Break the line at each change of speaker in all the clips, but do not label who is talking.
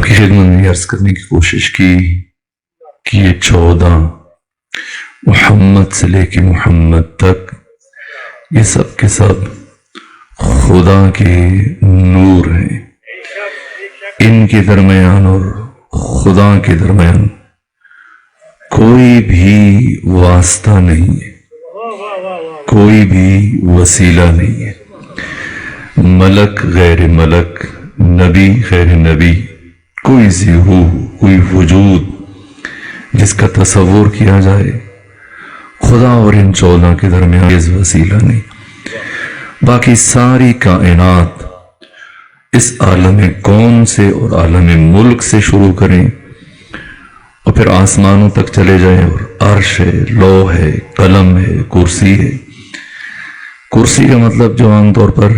کی خدمت میں عرض کرنے کی کوشش کی کہ یہ 14 محمد سے لے کے محمد تک یہ سب کے سب خدا کے نور ہیں. ان کے درمیان اور خدا کے درمیان کوئی بھی واسطہ نہیں ہے، کوئی بھی وسیلہ نہیں ہے. ملک غیر ملک، نبی غیر نبی، کوئی ظہور، کوئی وجود جس کا تصور کیا جائے خدا اور ان 14 کے درمیان یہ وسیلہ نہیں. باقی ساری کائنات اس عالم کون سے اور عالم ملک سے شروع کریں اور پھر آسمانوں تک چلے جائیں، اور عرش ہے، لوح ہے، قلم ہے، کرسی ہے. کرسی کا مطلب جو عام طور پر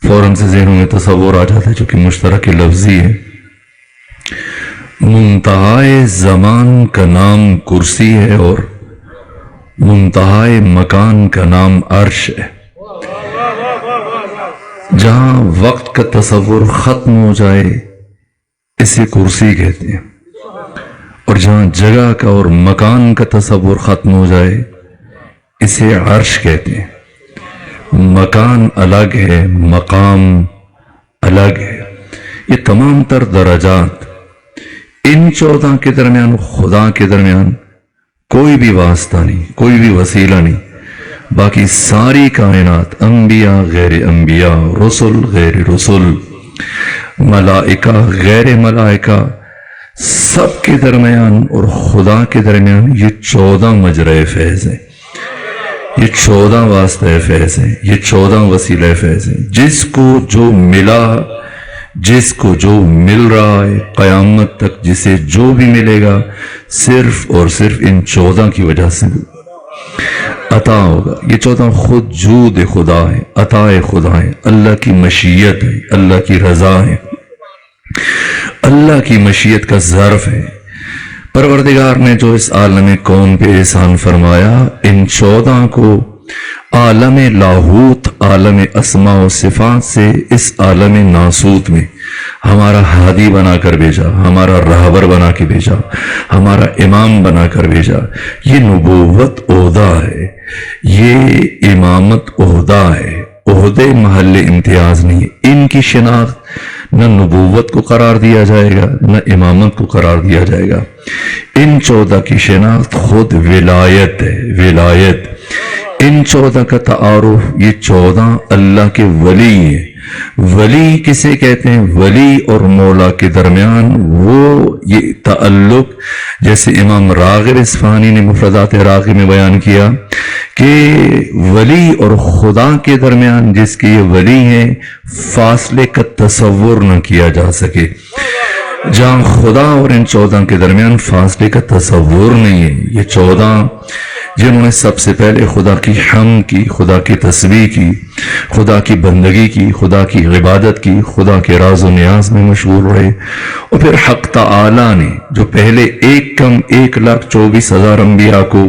فوراً سے ذہنوں میں تصور آ جاتا ہے جو کہ مشترک لفظی ہے. منتہائے زمان کا نام کرسی ہے اور منتہائے مکان کا نام عرش ہے. جہاں وقت کا تصور ختم ہو جائے اسے کرسی کہتے ہیں، اور جہاں جگہ کا اور مکان کا تصور ختم ہو جائے اسے عرش کہتے ہیں. مکان الگ ہے، مقام الگ ہے. یہ تمام تر درجات ان 14 کے درمیان، خدا کے درمیان کوئی بھی واسطہ نہیں، کوئی بھی وسیلہ نہیں. باقی ساری کائنات، انبیاء غیر انبیاء، رسل غیر رسل، ملائکہ غیر ملائکہ، سب کے درمیان اور خدا کے درمیان یہ 14 مجرے فیض ہیں، یہ 14 واسطہ فیض ہیں، یہ 14 وسیلہ فیض ہیں. جس کو جو ملا، جس کو جو مل رہا ہے، قیامت تک جسے جو بھی ملے گا صرف اور صرف ان 14 کی وجہ سے عطا ہوگا. یہ 14 خود جود خدا ہے، عطا خدا ہے، اللہ کی مشیت ہے، اللہ کی رضا ہے، اللہ کی مشیت کا ظرف ہے. پروردگار نے جو اس عالم کون پہ احسان فرمایا، ان 14 کو عالم لاہوت، عالم اسماء و صفات سے اس عالم ناسوت میں ہمارا ہادی بنا کر بھیجا، ہمارا رہبر بنا کے بھیجا، ہمارا امام بنا کر بھیجا. یہ نبوت عہدہ ہے، یہ امامت عہدہ ہے، عہدے محل امتیاز نہیں. ان کی شناخت نہ نبوت کو قرار دیا جائے گا، نہ امامت کو قرار دیا جائے گا. ان 14 کی شناخت خود ولایت ہے، ولایت. ان 14 کا تعارف، یہ 14 اللہ کے ولی ہیں. ولی کسے کہتے ہیں؟ ولی اور مولا کے درمیان وہ یہ تعلق، جیسے امام راغب اصفہانی نے مفردات راغب میں بیان کیا کہ ولی اور خدا کے درمیان جس کے یہ ولی ہیں فاصلے کا تصور نہ کیا جا سکے. جہاں خدا اور ان 14 کے درمیان فاصلے کا تصور نہیں ہے. یہ 14 جنہوں نے سب سے پہلے خدا کی حمد کی، خدا کی تسبیح کی، خدا کی بندگی کی، خدا کی عبادت کی، خدا کے راز و نیاز میں مشغول رہے، اور پھر حق تعالی نے جو پہلے 1,24,000 انبیاء کو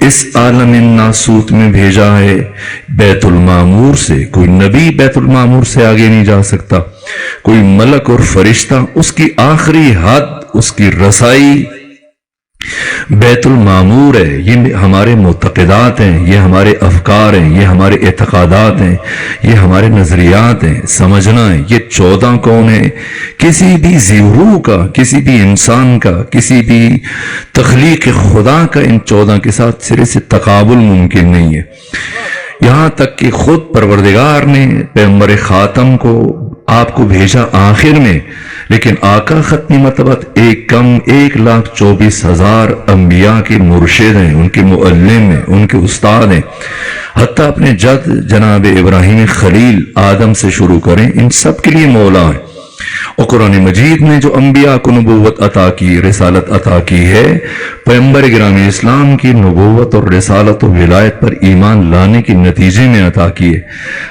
اس عالم ناسوت میں بھیجا ہے بیت المعمور سے. کوئی نبی بیت المعمور سے آگے نہیں جا سکتا، کوئی ملک اور فرشتہ، اس کی آخری حد، اس کی رسائی بیت المعمور ہے. یہ ہمارے معتقدات ہیں، یہ ہمارے افکار ہیں، یہ ہمارے اعتقادات ہیں، یہ ہمارے نظریات ہیں، سمجھنا ہے. یہ 14 کون ہے؟ کسی بھی ظہور کا، کسی بھی انسان کا، کسی بھی تخلیق خدا کا ان 14 کے ساتھ سرے سے تقابل ممکن نہیں ہے. یہاں تک کہ خود پروردگار نے پیغمبر خاتم کو آپ کو بھیجا آخر میں، لیکن آقا ختمی مرتبت 1,24,000 انبیاء کے مرشد ہیں، ان کے معلم ہیں، ان کے استاد ہیں. حتیٰ اپنے جد جناب ابراہیم خلیل آدم سے شروع کریں، ان سب کے لیے مولا ہیں. اور قرآن مجید نے جو انبیاء کو نبوت عطا کی، رسالت عطا کی ہے، پیغمبر گرامی اسلام کی نبوت اور رسالت و ولایت پر ایمان لانے کے نتیجے میں عطا کی ہے.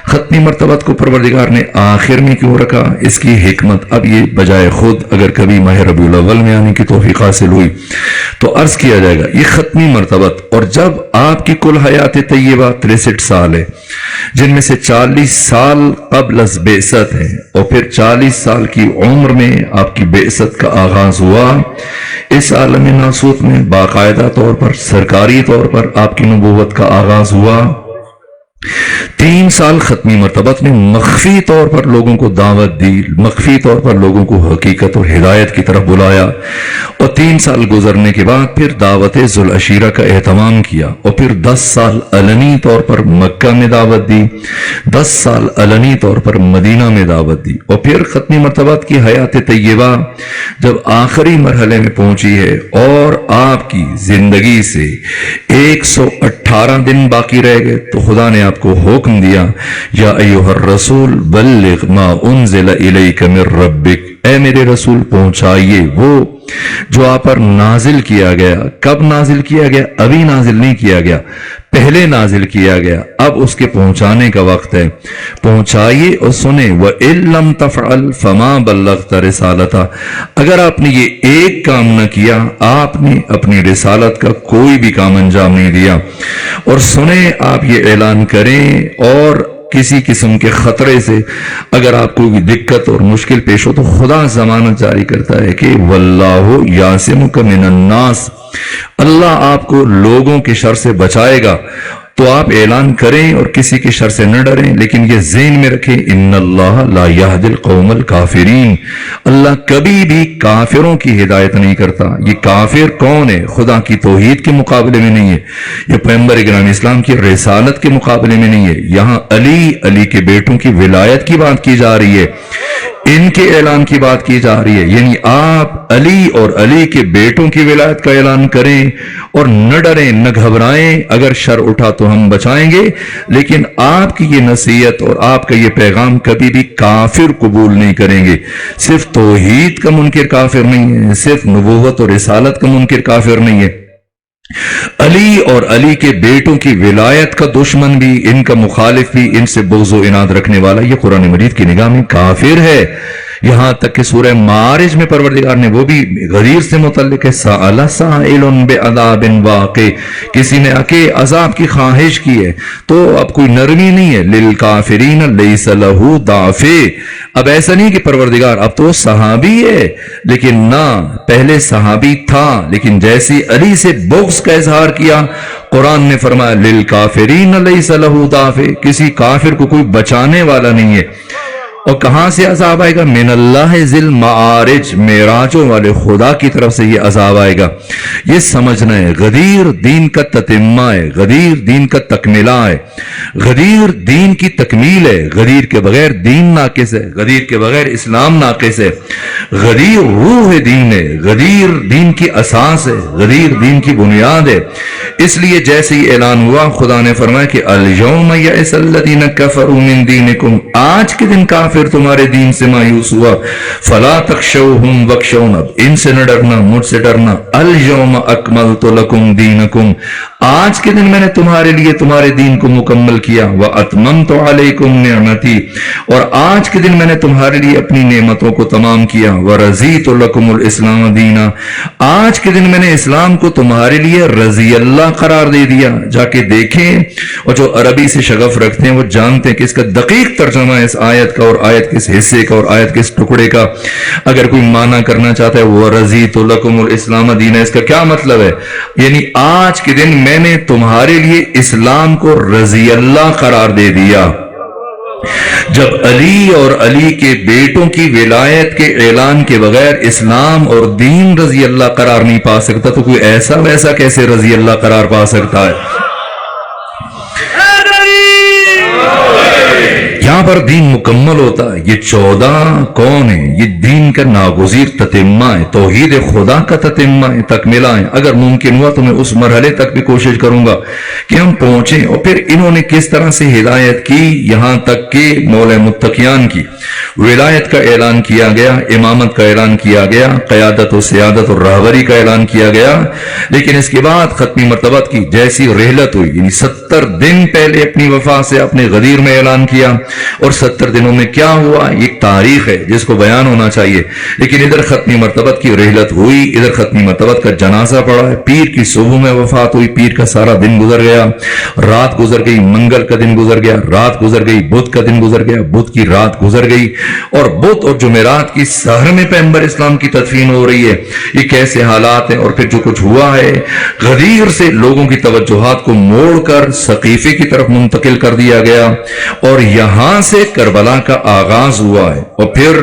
ختمی مرتبت کو پروردگار نے آخر میں کیوں رکھا؟ اس کی حکمت اب یہ بجائے خود اگر کبھی ماہ ربیع الاول میں آنے کی توفیق حاصل ہوئی تو عرض کیا جائے گا یہ ختمی مرتبت. اور جب آپ کی کل حیات طیبہ 63 سال ہے، جن میں سے 40 سال قبل از بعثت ہیں، اور پھر 40 سال کی العمر میں آپ کی بعثت کا آغاز ہوا. اس عالم ناسوت میں باقاعدہ طور پر سرکاری طور پر آپ کی نبوت کا آغاز ہوا. 3 سال ختمی مرتبت میں مخفی طور پر لوگوں کو دعوت دی، مخفی طور پر لوگوں کو حقیقت اور ہدایت کی طرف بلایا، اور 3 سال گزرنے کے بعد پھر دعوت ذوالعشیرہ کا اہتمام کیا، اور پھر 10 سال علنی طور پر مکہ میں دعوت دی، 10 سال علنی طور پر مدینہ میں دعوت دی، اور پھر ختمی مرتبت کی حیات طیبہ جب آخری مرحلے میں پہنچی ہے اور آپ کی زندگی سے 118 دن باقی رہ گئے، تو خدا نے آپ کو حکم دیا، یا ایھا الرسول بلغ ما انزل الیک من ربک، اے میرے رسول پہنچائیے وہ جو آپ پر نازل کیا گیا. کب نازل کیا گیا؟ ابھی نازل نہیں کیا گیا، پہلے نازل کیا گیا، اب اس کے پہنچانے کا وقت ہے. پہنچائیے اور سنیں. وَإِن لَّمْ تَفْعَلْ فَمَا بَلَّغْتَ رِسَالَتَهُ، اگر آپ نے یہ ایک کام نہ کیا، آپ نے اپنی رسالت کا کوئی بھی کام انجام نہیں دیا. اور سنیں، آپ یہ اعلان کریں، اور کسی قسم کے خطرے سے اگر آپ کو بھی دقت اور مشکل پیش ہو تو خدا ضمانت جاری کرتا ہے کہ واللہ یعصمک من الناس، اللہ آپ کو لوگوں کے شر سے بچائے گا. تو آپ اعلان کریں اور کسی کے شر سے نہ ڈریں، لیکن یہ ذہن میں رکھیں، ان اللہ لا یہدی القوم الکافرین، اللہ کبھی بھی کافروں کی ہدایت نہیں کرتا. یہ کافر کون ہے؟ خدا کی توحید کے مقابلے میں نہیں ہے، یہ پیغمبر گرامی اسلام کی رسالت کے مقابلے میں نہیں ہے. یہاں علی کے بیٹوں کی ولایت کی بات کی جا رہی ہے، ان کے اعلان کی بات کی جا رہی ہے. یعنی آپ علی اور علی کے بیٹوں کی ولایت کا اعلان کریں اور نہ ڈریں، نہ گھبرائیں. اگر شر اٹھا تو ہم بچائیں گے، لیکن آپ کی یہ نصیحت اور آپ کا یہ پیغام کبھی بھی کافر قبول نہیں کریں گے. صرف توحید کا منکر کافر نہیں ہے، صرف نبوت اور رسالت کا منکر کافر نہیں ہے. علی اور علی کے بیٹوں کی ولایت کا دشمن بھی، ان کا مخالف بھی، ان سے بغض و عناد رکھنے والا، یہ قرآن مجید کی نگاہ میں کافر ہے. یہاں تک کہ سورہ معارج میں پروردگار نے وہ بھی غدیر سے متعلق ہے، سأل سائل بعذاب واقع، کسی نے آ کے عذاب کی خواہش کی ہے تو اب کوئی نرمی نہیں ہے. للکافرین لیس لہ دافع، اب ایسا نہیں کہ پروردگار اب تو صحابی ہے، لیکن نہ، پہلے صحابی تھا، لیکن جیسی علی سے بغض کا اظہار کیا، قرآن نے فرمایا للکافرین لیس لہ دافع، کسی کافر کو کوئی بچانے والا نہیں ہے. اور کہاں سے عذاب آئے گا؟ من اللہ ذی المعارج، معراجوں والے خدا کی طرف سے یہ عذاب آئے گا. یہ سمجھنا ہے غدیر دین کا تتمہ ہے، غدیر دین کا تکملہ ہے، غدیر دین کی تکمیل ہے. غدیر کے بغیر دین ناقص ہے، غدیر کے بغیر اسلام ناقص ہے. غدیر روح دین ہے، غدیر دین کی اساس ہے، غدیر دین کی بنیاد ہے. اس لیے جیسے ہی اعلان ہوا، خدا نے فرمایا کہ الیوم یئس الذین کفروا من دینکم، آج کے دن کافر تمہارے دین سے مایوس ہوا. فلا تخشوہم واخشون، اب ان سے نہ ڈرنا، مجھ سے ڈرنا. الیوم اکملت لکم دینکم، آج کے دن میں نے تمہارے لیے تمہارے دین کو مکمل کیا. واتممت علیکم نعمتی، اور آج کے دن میں نے تمہارے لیے اپنی نعمتوں کو تمام کیا. ورضیت لکم الاسلام دینا، آج کے دن میں نے اسلام کو تمہارے لیے رضی اللہ قرار دے دیا. جا کے دیکھیں، اور جو عربی سے شغف رکھتے ہیں وہ جانتے ہیں کہ اس کا دقیق ترجمہ ہے اس آیت کا، اور آیت کس حصے کا، اور آیت کس ٹکڑے کا. اگر کوئی معنی کرنا چاہتا ہے وَرَضِيتُ لَكُمُ الْإِسْلَامَ دِينًا، اس کا کیا مطلب ہے؟ یعنی آج کے دن میں نے تمہارے لیے اسلام کو رضی اللہ قرار دے دیا. جب علی اور علی کے بیٹوں کی ولایت کے اعلان کے بغیر اسلام اور دین رضی اللہ قرار نہیں پا سکتا، تو کوئی ایسا ویسا کیسے رضی اللہ قرار پا سکتا ہے؟ یہاں پر دین مکمل ہوتا ہے. یہ 14 کون ہے؟ یہ دین کا ناگزیر تتمہ ہے، توحید خدا کا تتمہ ہے، تکملہ ہے. اگر ممکن ہوا تو میں اس مرحلے تک بھی کوشش کروں گا کہ ہم پہنچیں. اور پھر انہوں نے کس طرح سے ہدایت کی، یہاں تک کہ مولا متقیان کی ولایت کا اعلان کیا گیا، امامت کا اعلان کیا گیا، قیادت و سیادت اور رہبری کا اعلان کیا گیا. لیکن اس کے بعد ختمی مرتبت کی جیسی رحلت ہوئی، یعنی 70 دن پہلے اپنی وفات سے اپنے غدیر میں اعلان کیا، اور 70 دنوں میں کیا ہوا، یہ ایک تاریخ ہے جس کو بیان ہونا چاہیے. لیکن ادھر ختمی مرتبت کی رحلت ہوئی، ادھر ختمی مرتبت کا جنازہ پڑا ہے، پیر کی صبح میں وفات ہوئی، پیر کا سارا دن گزر گیا، رات گزر گئی، منگل کا دن گزر گیا، رات گزر گئی، بدھ کا دن گزر گیا، بدھ کی رات گزر گئی، اور بدھ اور جمعرات کی سحر میں پیغمبر اسلام کی تدفین ہو رہی ہے. یہ کیسے حالات ہیں؟ اور پھر جو کچھ ہوا ہے، غدیر سے لوگوں کی توجہات کو موڑ کر سقیفے کی طرف منتقل کر دیا گیا، اور یہاں سے کربلا کا آغاز ہوا ہے. اور پھر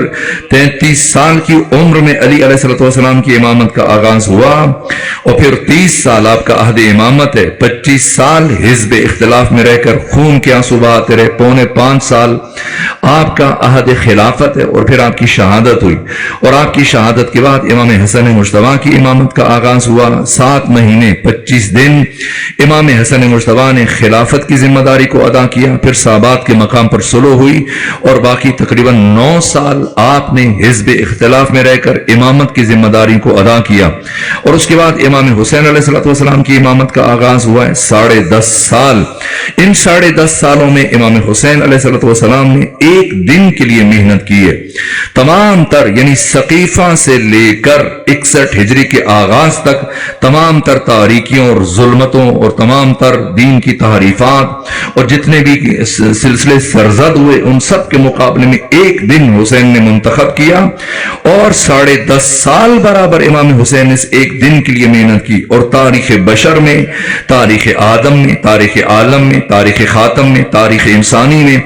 33 سال کی عمر میں علی علیہ السلام کی امامت کا آغاز ہوا، اور پھر 30 سال آپ کا عہد امامت ہے، 25 سال حزب اختلاف میں رہ کر خون کے آنسو بہاتے رہے، 4.5 سال آپ کا عہد خلافت ہے، اور پھر آپ کی شہادت ہوئی. اور آپ کی شہادت کے بعد امام حسن مجتبی کی امامت کا آغاز ہوا. 7 مہینے 25 دن امام حسن مجتبی نے خلافت کی ذمہ داری کو ادا کیا، پھر صحابات کے مقام پر صلح ہوئی، اور باقی تقریباً 9 سال آپ نے حزب اختلاف میں رہ کر امامت کی ذمہ داری کو ادا کیا. اور اس کے بعد امام حسین علیہ السلام کی امامت کا آغاز ہوا ہے. 10.5 سال. ان 10.5 سالوں میں امام حسین علیہ السلام نے ایک دن کے لیے محنت کی ہے. تمام تر یعنی سقیفہ سے لے کر 61 ہجری کے آغاز تک تمام تر تاریکیوں اور ظلمتوں اور تمام تر دین کی تحریفات اور جتنے بھی سلسلے سرزد ہوئے ان سب کے مقابلے میں ایک دن حسین نے منتخب کیا، اور 10.5 سال برابر امام حسین نے اس ایک دن کے لیے محنت کی. اور تاریخ بشر میں، تاریخ آدم میں، تاریخ عالم میں، تاریخ خاتم میں، تاریخ انسانی میں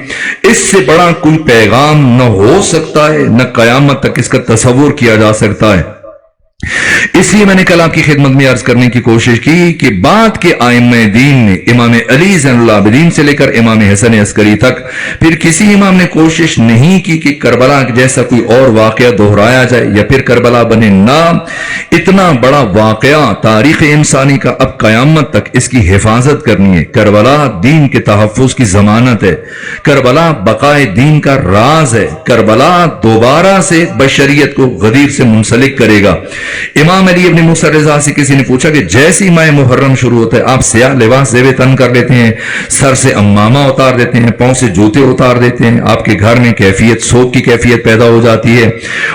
اس سے بڑا کوئی پیغام نہ ہو سکتا ہے، نہ قیامت تک اس کا تصور کیا جا سکتا ہے. اس لیے میں نے کل آپ کی خدمت میں عرض کرنے کی کوشش کی کہ بعد کے ائمہ دین نے امام علی زین العابدین سے لے کر امام حسن عسکری تک پھر کسی امام نے کوشش نہیں کی کہ کربلا جیسا کوئی اور واقعہ دہرایا جائے یا پھر کربلا بنے. نہ، اتنا بڑا واقعہ تاریخ انسانی کا اب قیامت تک اس کی حفاظت کرنی ہے. کربلا دین کے تحفظ کی ضمانت ہے، کربلا بقائے دین کا راز ہے، کربلا دوبارہ سے بشریت کو غدیر سے منسلک کرے گا. امام علی ابن موسیٰ رضا سے کسی نے پوچھا کہ جیسی ماہ محرم شروع ہوتا ہے آپ سیاہ لباس زیب تن کر لیتے ہیں، سر سے امامہ اتار دیتے ہیں، پاؤں سے جوتے اتار دیتے ہیں، آپ کے گھر میں کیفیت سوگ کی کیفیت پیدا ہو جاتی ہے،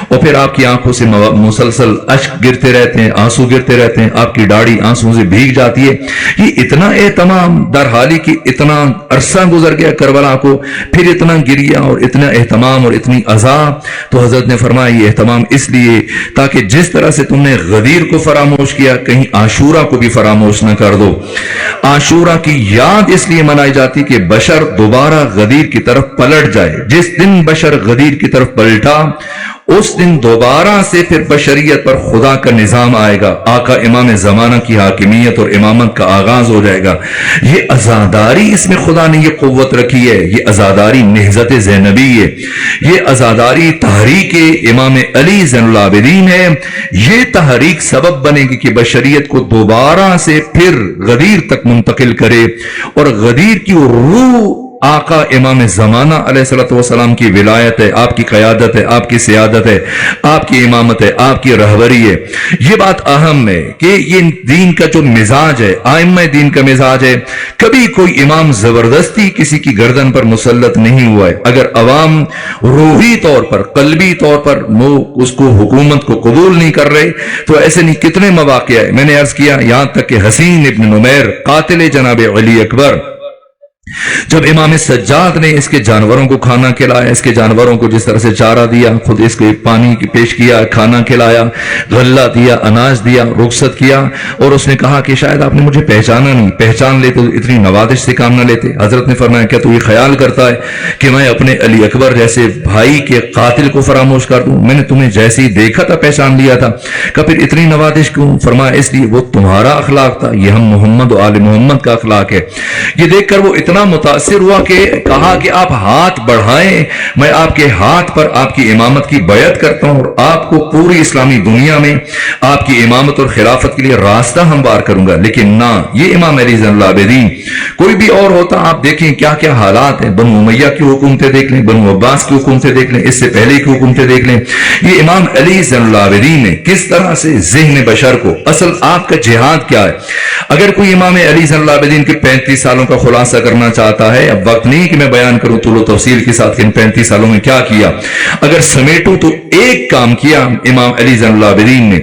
اور پھر آپ کی آنکھوں سے مسلسل اشک گرتے رہتے ہیں، آنسو گرتے رہتے ہیں، آپ کی داڑھی آنسو سے بھیگ جاتی ہے. یہ اتنا اہتمام در حالی کی اتنا عرصہ گزر گیا کربلا کو، پھر اتنا گریا اور اتنا اہتمام اور اتنی عذاب. تو حضرت نے فرمایا یہ اہتمام اس لیے تاکہ جس طرح سے تم نے غدیر کو فراموش کیا کہیں عاشورہ کو بھی فراموش نہ کر دو. عاشورہ کی یاد اس لیے منائی جاتی کہ بشر دوبارہ غدیر کی طرف پلٹ جائے. جس دن بشر غدیر کی طرف پلٹا اس دن دوبارہ سے پھر بشریت پر خدا کا نظام آئے گا، آقا امام زمانہ کی حاکمیت اور امامت کا آغاز ہو جائے گا. یہ عزاداری اس میں خدا نے یہ قوت رکھی ہے، یہ عزاداری نہضت زینبی ہے، یہ عزاداری تحریک امام علی زین العابدین ہے. یہ تحریک سبب بنے گی کہ بشریت کو دوبارہ سے پھر غدیر تک منتقل کرے، اور غدیر کی روح آقا امام زمانہ علیہ السلام کی ولایت ہے، آپ کی قیادت ہے، آپ کی سیادت ہے، آپ کی امامت ہے، آپ کی رہبری ہے. یہ بات اہم ہے کہ یہ دین کا جو مزاج ہے، ائمہ دین کا مزاج ہے، کبھی کوئی امام زبردستی کسی کی گردن پر مسلط نہیں ہوا ہے. اگر عوام روحی طور پر، قلبی طور پر اس کو حکومت کو قبول نہیں کر رہے تو ایسے نہیں کتنے مواقع ہے. میں نے عرض کیا یہاں تک کہ حسین ابن نمیر قاتل جناب علی اکبر جب امام سجاد نے اس کے جانوروں کو کھانا کھلایا، اس کے جانوروں کو جس طرح سے چارہ دیا، خود اس کو پانی کی پیش کیا، کھانا کھلایا، غلہ دیا، اناج دیا، رخصت کیا، اور اس نے کہا کہ شاید آپ نے مجھے پہچانا نہیں، پہچان لیتے تو اتنی نوازش سے کام نہ لیتے. حضرت نے فرمایا کیا تو یہ خیال کرتا ہے کہ میں اپنے علی اکبر جیسے بھائی کے قاتل کو فراموش کر دوں؟ میں نے تمہیں جیسے ہی دیکھا تھا پہچان لیا تھا. کہ پھر اتنی نوازش کیوں؟ فرمایا اس لیے وہ تمہارا اخلاق تھا، یہ ہم محمد و آل محمد کا اخلاق ہے. یہ دیکھ کر وہ اتنا متاثر ہوا کہ کہا کہ آپ ہاتھ بڑھائیں، میں آپ کے ہاتھ پر آپ کی امامت کی بیعت کرتا ہوں اور آپ کو پوری اسلامی دنیا میں آپ کی امامت اور خلافت کے لیے راستہ ہموار کروں گا. لیکن نہ، یہ امام علی زین العابدین کوئی بھی اور ہوتا آپ دیکھیں کیا کیا حالات ہیں. بنو امیہ کی حکومتیں دیکھ لیں، بنو عباس کی حکومتیں دیکھ لیں، اس سے پہلے کی حکومتیں دیکھ لیں. یہ امام علی زین العابدین نے کس طرح سے ذہن بشر کو، اصل آپ کا جہاد کیا ہے؟ اگر کوئی امام علی زین العابدین کے 35 سالوں کا خلاصہ کرنا چاہتا ہے. اب وقت نہیں کہ میں بیان کروں طول و تفصیل کے ساتھ کہ ان 35 سالوں میں کیا کیا. اگر سمیٹوں تو ایک کام کیا امام علی زین العابدین نے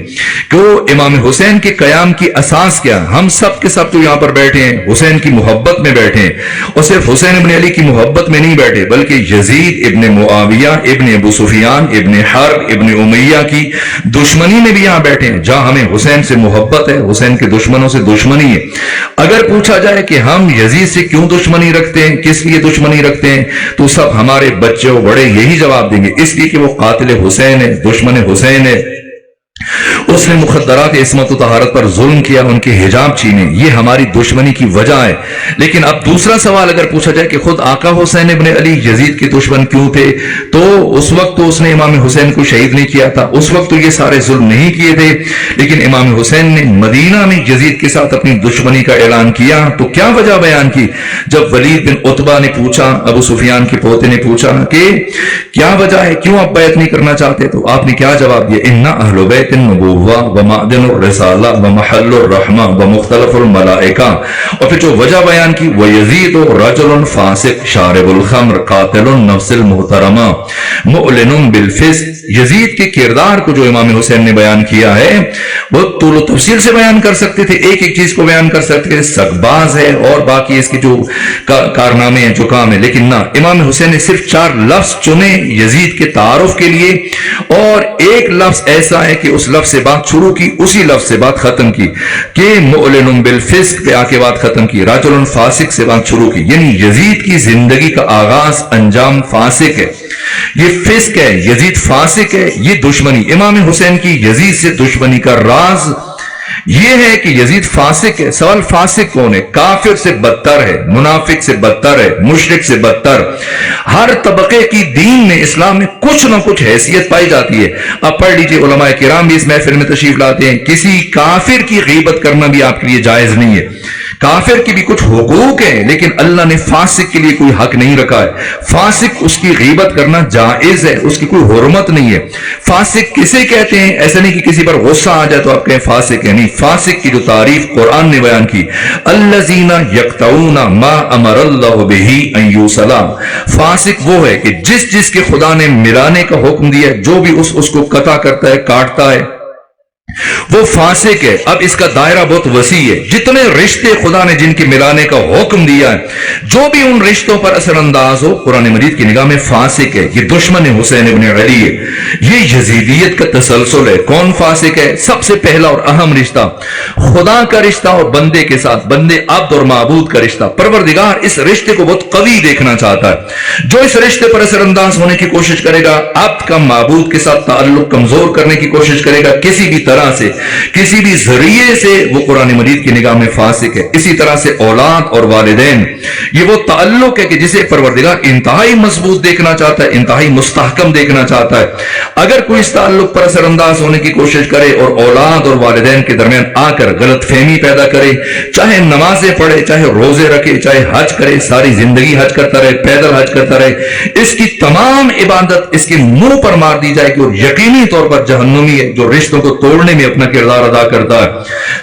کہ وہ امام حسین کے قیام کی اساس کیا. ہم سب کے سب تو یہاں پر بیٹھے ہیں حسین کی محبت میں بیٹھے ہیں, اور صرف حسین ابن علی کی محبت میں نہیں بیٹھے بلکہ یزید ابن معاویہ ابن ابو سفیان ابن حرب ابن امیہ کی دشمنی میں بھی یہاں بیٹھے ہیں, جہاں ہمیں حسین سے محبت ہے, حسین کے دشمنوں سے دشمنی ہے. اگر پوچھا جائے کہ ہم یزید سے کیوں دشمنی رکھتے ہیں, کس لیے دشمنی رکھتے ہیں, تو سب ہمارے بچے و بڑے یہی جواب دیں گے, اس لیے کہ وہ قاتل حسین ہے, دشمن حسین ہے, اس نے مخدرات عصمت و طہارت پر ظلم کیا, ان کے حجاب چھینے, یہ ہماری دشمنی کی وجہ ہے. لیکن اب دوسرا سوال اگر پوچھا جائے کہ خود آقا حسین ابن علی یزید کے دشمن کیوں تھے, تو اس وقت تو اس نے امام حسین کو شہید نہیں کیا تھا, اس وقت تو یہ سارے ظلم نہیں کیے تھے, لیکن امام حسین نے مدینہ میں یزید کے ساتھ اپنی دشمنی کا اعلان کیا تو کیا وجہ بیان کی. جب ولید بن عتبہ نے پوچھا, ابو سفیان کے پوتے نے پوچھا کہ کیا وجہ ہے, کیوں آپ بیعت نہیں کرنا چاہتے, تو آپ نے کیا جواب دیا, اِنَّ أَهْلُ بَيْتِ النُّبُوَّةِ وَمَعْدِنُ الرِّسَالَةِ وَمَحَلُّ الرَّحْمَةِ وَمُخْتَلَفُ الْمَلَائِكَةِ, اور پھر جو وجہ بیان کی وَيَزِيدُ رَجُلٌ فَاسِقٌ شَارِبُ الْخَمْرِ قَاتِلُ النَّفْسِ الْمُحْتَرَمَةِ مُعْلِنٌ بِالْفِسْقِ. یزید کے کردار کو جو امام حسین نے بیان کیا ہے وہ طول و تفصیل سے بیان کر سکتے تھے, ایک ایک چیز کو بیان کر سکتے تھے, سگباز ہے اور باقی اس کے جو کارنامے ہیں, جو کام ہے, لیکن نہ, امام حسین نے صرف 4 لفظ چنے یزید کے تعارف کے لیے, اور ایک لفظ ایسا ہے کہ اس لفظ سے بات شروع کی, اسی لفظ سے بات ختم کی, کہ مؤلن بالفسق پہ آ کے بات ختم کی, رجل فاسق سے بات شروع کی. یعنی یزید کی زندگی کا آغاز انجام فاسق ہے, یہ فسق ہے, یزید فاسق ہے, یہ دشمنی. امام حسین کی یزید سے دشمنی کا راز یہ ہے کہ یزید فاسق ہے. سوال فاسق کون ہے؟ کافر سے بدتر ہے, منافق سے بدتر ہے, مشرک سے بدتر. ہر طبقے کی دین میں, اسلام میں کچھ نہ کچھ حیثیت پائی جاتی ہے. آپ پڑھ لیجئے, علماء کرام بھی اس محفل میں تشریف لاتے ہیں, کسی کافر کی غیبت کرنا بھی آپ کے لیے جائز نہیں ہے. کافر کی بھی کچھ حقوق ہیں, لیکن اللہ نے فاسق کے لیے کوئی حق نہیں رکھا ہے. فاسق اس کی غیبت کرنا جائز ہے, اس کی کوئی حرمت نہیں ہے. فاسق کسے کہتے ہیں؟ ایسا نہیں کہ کسی پر غصہ آ جائے تو آپ کہیں فاسق ہے, نہیں. فاسق کی جو تعریف قرآن نے بیان کی, الذین یقطعون ما امر اللہ بہ ان یوصل. فاسق وہ ہے کہ جس کے خدا نے ملانے کا حکم دیا, جو بھی اس کو قطع کرتا ہے, کاٹتا ہے, وہ فاسق ہے. اب اس کا دائرہ بہت وسیع ہے, جتنے رشتے خدا نے جن کے ملانے کا حکم دیا ہے, جو بھی ان رشتوں پر اثر انداز ہو, قرآن مجید کی نگاہ میں فاسق ہے. یہ دشمن حسین ابن علی ہے, یہ یزیدیت کا تسلسل ہے. کون فاسق ہے؟ سب سے پہلا اور اہم رشتہ خدا کا رشتہ اور بندے کے ساتھ, بندے عبد اور معبود کا رشتہ. پروردگار اس رشتے کو بہت قوی دیکھنا چاہتا ہے. جو اس رشتے پر اثر انداز ہونے کی کوشش کرے گا, عبد کا معبود کے ساتھ تعلق کمزور کرنے کی کوشش کرے گا, کسی بھی طرح سے, کسی بھی ذریعے سے, وہ قرآن مجید کی نگاہ میں فاسق ہے. اسی طرح سے اولاد اور والدین, یہ وہ تعلق ہے کہ جسے پروردگار انتہائی مضبوط دیکھنا چاہتا ہے, انتہائی مستحکم دیکھنا چاہتا ہے. اگر کوئی اس تعلق پر اثر انداز ہونے کی کوشش کرے اور اولاد اور والدین کے درمیان آ کر غلط فہمی پیدا کرے, چاہے نمازیں پڑھے, چاہے روزے رکھے, چاہے حج کرے, ساری زندگی حج کرتا رہے, پیدل حج کرتا رہے, اس کی تمام عبادت اس کے منہ پر مار دی جائے کہ وہ یقینی طور پر جہنمی ہے, جو رشتوں کو توڑنے میں اپنا کردار ادا کرتا ہے.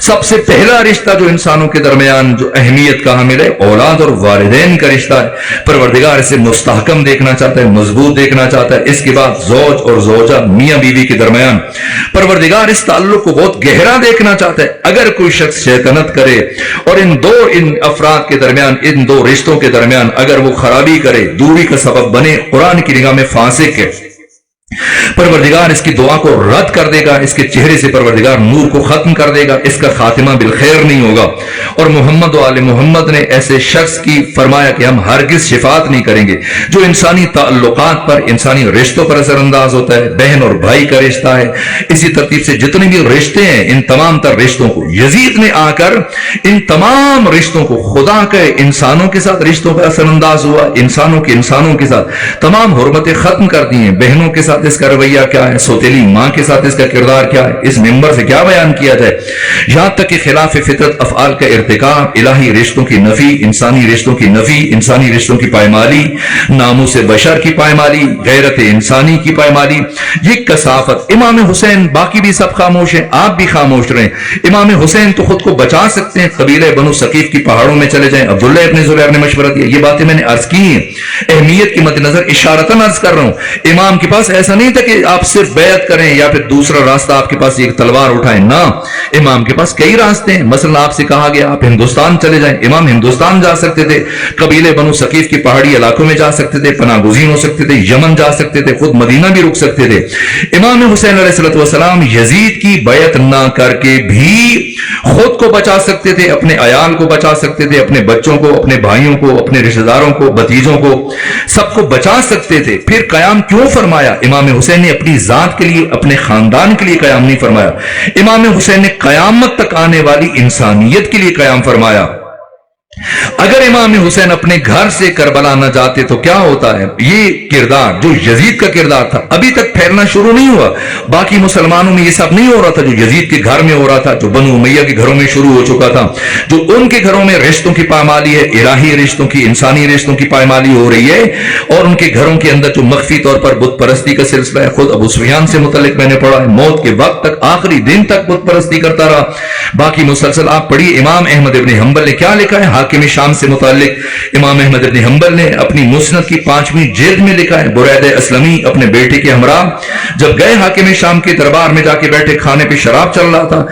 سب سے پہلا رشتہ جو انسانوں کے درمیان جو اہمیت کا حامل ہے, اولاد اور والدین کا رشتہ ہے. پروردگار اسے مستحکم دیکھنا چاہتا ہے, مضبوط دیکھنا چاہتا ہے. اس کے بعد زوج اور زوجہ, میاں بیوی کے درمیان پروردگار اس تعلق کو بہت گہرا دیکھنا چاہتا ہے. اگر کوئی شخص شیطنت کرے اور ان افراد کے درمیان, ان دو رشتوں کے درمیان اگر وہ خرابی کرے, دوری کا سبب بنے, قرآن کی نگاہ میں فاسق ہے. پروردگار اس کی دعا کو رد کر دے گا, اس کے چہرے سے پروردگار نور کو ختم کر دے گا, اس کا خاتمہ بالخیر نہیں ہوگا. اور محمد و آل محمد نے ایسے شخص کی فرمایا کہ ہم ہرگز شفاعت نہیں کریں گے جو انسانی تعلقات پر, انسانی رشتوں پر اثر انداز ہوتا ہے. بہن اور بھائی کا رشتہ ہے, اسی ترتیب سے جتنے بھی رشتے ہیں, ان تمام تر رشتوں کو یزید نے آ کر ان تمام رشتوں کو, خدا کے انسانوں کے ساتھ رشتوں پر اثر انداز ہوا, انسانوں کے ساتھ تمام حرمتیں ختم کر دی ہیں, بہنوں کے ساتھ ساتھ اس کا رویہ کیا ہے، سوتیلی ماں کے ساتھ اس کا کردار کیا ہے، اس ممبر سے کیا بیان کیا جائے، یہاں تک کہ خلاف فطرت افعال کا ارتکاب، الہی رشتوں کی نفی، انسانی رشتوں کی نفی، انسانی رشتوں کی پائمالی، ناموس بشر کی پائمالی، غیرت انسانی کی پائمالی، یہ کثافت۔ امام حسین، باقی بھی سب خاموش ہیں، آپ بھی خاموش رہیں، امام حسین تو خود کو بچا سکتے ہیں، قبیلہ بنو ثقیف کی پہاڑوں میں چلے جائیں، عبداللہ ابن زبیر نے مشورہ دیا۔ یہ باتیں میں نے عرض کی ہیں، اہمیت کی مد نظر اشارتاً عرض کر رہا ہوں۔ امام کے پاس ایسا نہیں تھا کہ آپ صرف بیعت کریں یا پھر دوسرا راستہ آپ کے پاس ایک تلوار اٹھائیں، نہ، امام کے پاس کئی راستے ہیں۔ مثلا آپ سے کہا گیا آپ ہندوستان چلے جائیں، امام ہندوستان جا سکتے تھے، قبیلے بنو ثقیف کی پہاڑی علاقوں میں جا سکتے تھے، پناہ گزین ہو سکتے تھے، یمن جا سکتے تھے، خود مدینہ بھی رک سکتے تھے۔ امام حسین علیہ السلام یزید کی بیعت نہ کر کے بھی خود کو بچا سکتے تھے، اپنے عیال کو بچا سکتے تھے، اپنے بچوں کو، اپنے بھائیوں کو، اپنے رشتہ داروں کو، بھتیجوں کو، سب کو بچا سکتے تھے۔ پھر قیام کیوں فرمایا؟ امام حسین نے اپنی ذات کے لیے، اپنے خاندان کے لیے قیام نہیں فرمایا، امام حسین نے قیامت تک آنے والی انسانیت کے لیے قیام فرمایا۔ اگر امام حسین اپنے گھر سے کربلا نہ جاتے تو کیا ہوتا ہے؟ یہ کردار جو یزید کا کردار تھا ابھی تک پھیلنا شروع نہیں ہوا، باقی مسلمانوں میں یہ سب نہیں ہو رہا تھا جو یزید کے گھر میں ہو رہا تھا، جو بنو امیہ کے گھروں میں شروع ہو چکا تھا، جو ان کے گھروں میں رشتوں کی پائمالی ہے، الہی رشتوں کی، انسانی رشتوں کی پائمالی ہو رہی ہے، اور ان کے گھروں کے اندر جو مخفی طور پر بت پرستی کا سلسلہ ہے۔ خود ابو سفیان سے متعلق میں نے پڑھا ہے، موت کے وقت تک، آخری دن تک بت پرستی کرتا رہا۔ باقی مسلسل آپ پڑھیے، امام احمد ابن حنبل نے کیا لکھا ہے حاکم شام سے متعلق۔ امام احمد ابن حنبل نے اپنی مسند کی 5ویں جلد میں لکھا ہے، برید اسلمی اپنے بیٹے کے ہمراہ جب گئے حاکم شام کے دربار میں، جا کے بیٹھے، کھانے پہ شراب چل رہا تھا،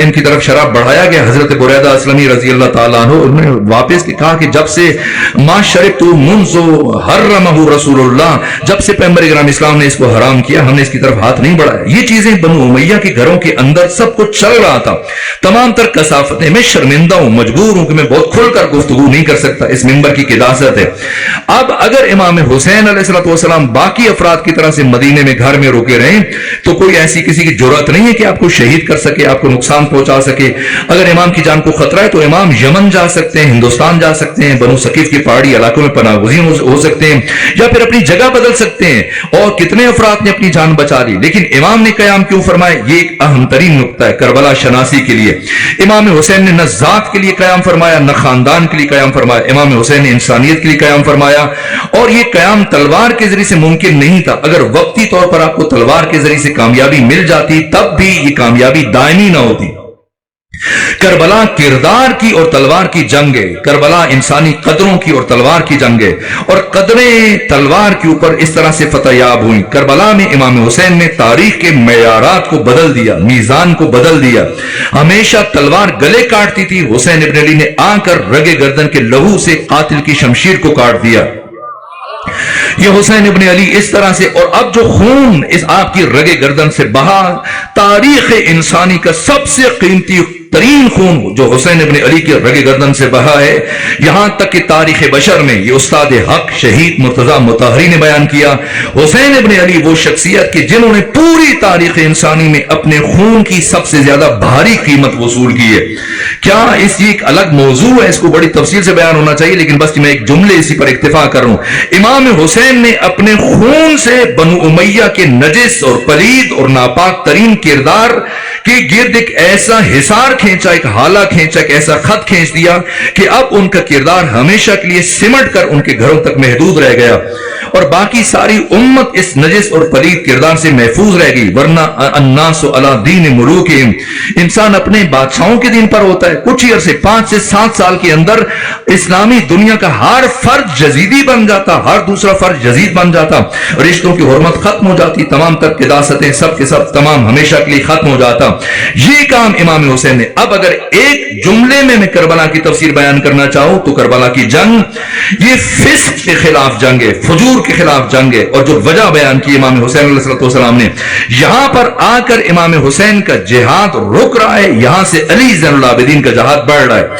ان کی طرف شراب بڑھایا گیا، حضرت بریدہ اسلمی رضی اللہ تعالیٰ عنہ انہوں نے واپس کہا کہ جب سے ما شربت منذ حرمہ رسول اللہ، جب سے پیغمبر اکرم اسلام نے اس کو حرام کیا، ہم نے اس کی طرف ہاتھ نہیں بڑھایا۔ یہ چیزیں بنو امیہ کے گھروں کے اندر سب کچھ چل رہا تھا، تمام تر کثافتیں۔ میں شرمندہ ہوں، مجبور ہوں کہ میں بہت کھل کر گفتگو نہیں کر سکتا، اس منبر کی قداست ہے۔ اب اگر امام حسین علیہ السلام باقی افراد کی طرح سے مدینے میں گھر میں رکے رہیں تو کوئی ایسی کسی کی جرات نہیں ہے کہ آپ کو شہید کر سکے، آپ کو نقصان پہنچا سکے۔ اگر امام کی جان کو خطرہ ہے تو امام یمن جا سکتے ہیں، ہندوستان جا سکتے ہیں، بنو ثقیف کے پہاڑی علاقوں میں پناہ گزین ہو سکتے ہیں، یا پھر اپنی جگہ بدل سکتے ہیں۔ اور کتنے افراد نے اپنی جان بچا لی، لیکن امام نے قیام کیوں فرمایا؟ یہ ایک اہم ترین نقطہ ہے کربلا شناسی کے لیے۔ امام حسین نے نہ ذات کے لیے قیام فرمایا، نہ خاندان کے لیے قیام فرمایا، امام حسین نے انسانیت کے لیے قیام فرمایا۔ اور یہ قیام تلوار کے ذریعے سے ممکن نہیں تھا، اگر وقتی طور پر آپ کو تلوار کے ذریعے سے کامیابی مل جاتی تب بھی یہ کامیابی دائمی نہ ہوتی۔ کربلا کردار کی اور تلوار کی جنگ ہے، کربلا انسانی قدروں کی اور تلوار کی جنگ ہے، اور قدریں تلوار کے اوپر اس طرح سے فتح یاب ہوئیں۔ کربلا میں امام حسین نے تاریخ کے معیارات کو بدل دیا، میزان کو بدل دیا۔ ہمیشہ تلوار گلے کاٹتی تھی، حسین ابن علی نے آ کر رگے گردن کے لہو سے قاتل کی شمشیر کو کاٹ دیا۔ یہ حسین ابن علی اس طرح سے، اور اب جو خون اس آپ کی رگے گردن سے بہا، تاریخ انسانی کا سب سے قیمتی ترین خون جو حسین ابن علی کے رگے گردن سے بہا ہے، یہاں تک کہ تاریخ بشر میں یہ استاد حق شہید مرتضی مطہری نے بیان کیا، حسین ابن علی وہ شخصیت کہ جنہوں نے پوری تاریخ انسانی میں اپنے خون کی سب سے زیادہ بھاری قیمت وصول کی ہے۔ کیا اس کی ایک الگ موضوع ہے، اس کو بڑی تفصیل سے بیان ہونا چاہیے، لیکن بس میں ایک جملے اسی پر اکتفا کر رہا ہوں۔ امام حسین نے اپنے خون سے بنو امیہ کے نجس اور پلید اور ناپاک ترین کردار کے گرد ایک ایسا حصار کھینچا، ایک حالہ کھینچا، ایک ایسا خط کھینچ دیا کہ اب ان کا کردار ہمیشہ کے لیے سمٹ کر ان کے گھروں تک محدود رہ گیا، اور باقی ساری امت اس نجس اور پلید کردار سے محفوظ رہ گئی۔ ورنہ الناس علی دین ملوکہم، انسان اپنے بادشاہوں کے دین پر ہوتا ہے۔ کچھ ہی عرصے 5 سے 7 سال کے اندر اسلامی دنیا کا ہر فرد جزیدی بن جاتا، ہر دوسرا فرد جزید بن جاتا، رشتوں کی حرمت ختم ہو جاتی، تمام تر قداستیں سب کے سب تمام ہمیشہ کے لیے ختم ہو جاتا۔ یہ کام امام حسین نے۔ اب اگر ایک جملے میں کربلا کی تفسیر بیان کرنا چاہوں تو کربلا کی جنگ یہ فسق کے خلاف جنگ ہے، فجور کے خلاف جنگ ہے، اور جو وجہ بیان کی امام حسین علیہ السلام نے، یہاں پر آ کر امام حسین کا جہاد رک رہا ہے، یہاں سے علی زین العابدین کا جہاد بڑھ رہا ہے۔